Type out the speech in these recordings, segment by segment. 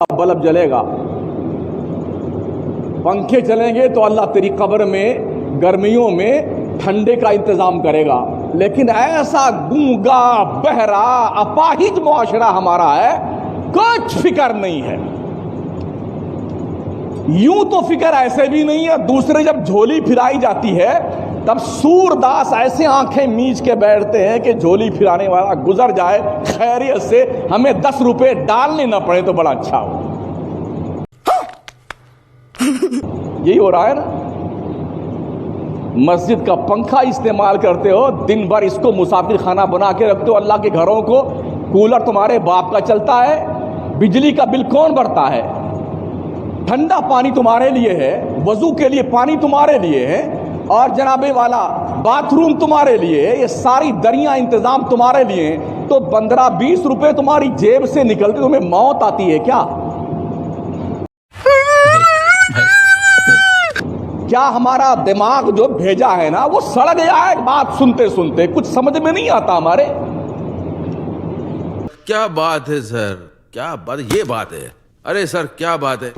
Bulb जलेगा, पंखे चलेंगे तो अल्लाह तेरी कब्र में गर्मियों में ठंडे का इंतजाम करेगा। लेकिन ऐसा गूंगा बहरा अपाहिज मुआशरा हमारा है, कुछ फिक्र नहीं है। यूं तो फिक्र ऐसे भी नहीं है, दूसरे जब झोली फिराई जाती है तब सूरदास ऐसे आंखें मीच के बैठते हैं कि झोली फिराने वाला गुजर जाए खैरियत से, हमें 10 रुपए डालने ना पड़े तो बड़ा अच्छा हो। यही हो रहा है ना। मस्जिद का पंखा इस्तेमाल करते हो, दिन भर इसको मुसाफिर खाना बना के रखते हो अल्लाह के घरों को। कूलर तुम्हारे बाप का चलता है, बिजली का बिल कौन भरता है? ठंडा पानी तुम्हारे लिए है, वजू के लिए पानी तुम्हारे लिए है, और जनाबे वाला बाथरूम तुम्हारे लिए है, ये सारी दरिया इंतजाम तुम्हारे लिए है। तो 15-20 रुपए तुम्हारी जेब से निकलते तुम्हें मौत आती है क्या? क्या हमारा दिमाग जो भेजा है ना वो सड़ गया है? बात सुनते सुनते कुछ समझ में नहीं आता हमारे। क्या बात है सर, क्या बात, ये बात है। अरे सर क्या बात है।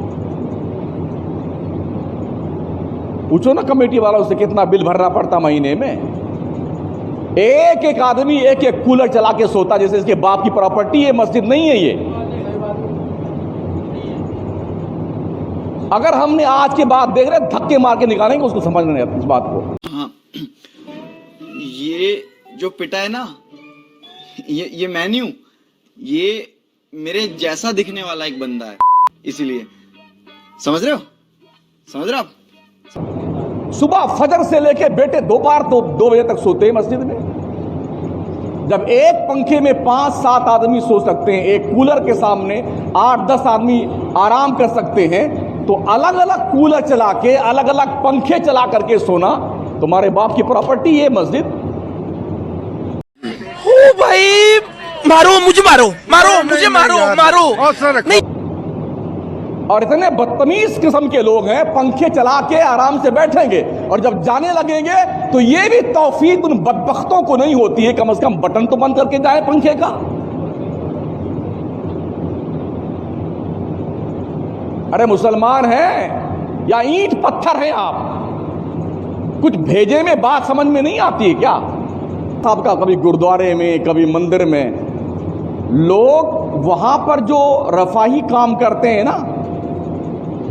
पूछो ना कमेटी वालों से कितना बिल भरना पड़ता महीने में। एक एक आदमी एक एक कूलर चला के सोता जैसे इसके बाप की प्रॉपर्टी है, मस्जिद नहीं है ये। अगर हमने आज के बाद देख रहे धक्के मार के निकालेंगे उसको समझ नहीं आता इस बात को। हाँ, ये जो पिटा है ना, ये मेन्यू, ये मेरे जैसा दिखने वाला एक बंदा है, इसीलिए। समझ रहे हो? समझ रहे हो आप? सुबह फजर से लेके बेटे दोपहर 2 बजे तक सोते हैं मस्जिद में। जब एक पंखे में 5-7 आदमी सो सकते हैं, एक कूलर के सामने 8-10 आदमी आराम कर सकते हैं, तो अलग अलग कूलर चला के अलग अलग पंखे चला करके सोना तुम्हारे बाप की प्रॉपर्टी है मस्जिद। ओ भाई, मारो मुझे, मारो मारो मुझे, मारो मारो नहीं। और इतने बदतमीज किस्म के लोग हैं, पंखे चला के आराम से बैठेंगे और जब जाने लगेंगे तो ये भी तौफीक उन बदबख्तों को नहीं होती है, कम से कम बटन तो बंद करके जाए पंखे का। अरे मुसलमान हैं या ईंट पत्थर हैं आप? कुछ भेजे में बात समझ में नहीं आती है क्या? आपका कभी गुरुद्वारे में कभी मंदिर में लोग वहां पर जो रफाही काम करते हैं ना,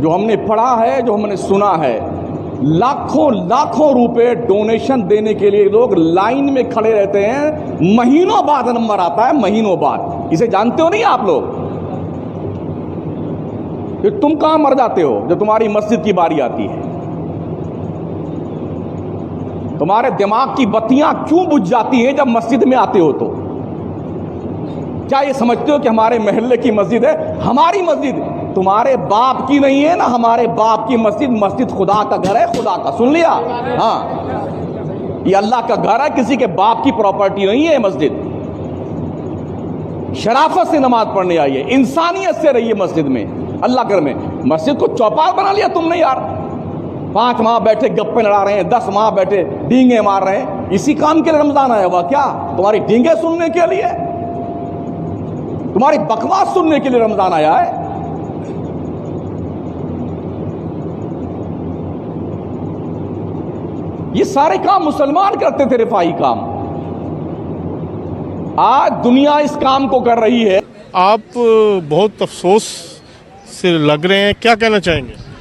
जो हमने पढ़ा है, जो हमने सुना है, लाखों लाखों रुपए डोनेशन देने के लिए लोग लाइन में खड़े रहते हैं, महीनों बाद नंबर आता है, महीनों बाद। इसे जानते हो नहीं आप लोग? कि तुम कहां मर जाते हो जब तुम्हारी मस्जिद की बारी आती है? तुम्हारे दिमाग की बत्तियां क्यों बुझ जाती हैं जब मस्जिद में आते हो? तो क्या ये समझते हो कि हमारे मोहल्ले की मस्जिद है? हमारी मस्जिद तुम्हारे बाप की नहीं है ना, हमारे बाप की मस्जिद, मस्जिद खुदा का घर है, खुदा का। सुन लिया? हाँ, ये अल्लाह का घर है, किसी के बाप की प्रॉपर्टी नहीं है मस्जिद। शराफत से नमाज पढ़ने आइए, इंसानियत से रहिए मस्जिद में, अल्लाह घर में। मस्जिद को चौपाल बना लिया तुमने यार। 5 माह बैठे गप्पे लड़ा रहे हैं, 10 माह बैठे डींगे मार रहे हैं। इसी काम के लिए रमजान आया हुआ क्या? तुम्हारी डींगे सुनने के लिए, तुम्हारी बकवास सुनने के लिए रमजान आया है? ये सारे काम मुसलमान करते थे, रिफाई काम। आज दुनिया इस काम को कर रही है। आप बहुत अफसोस से लग रहे हैं, क्या कहना चाहेंगे?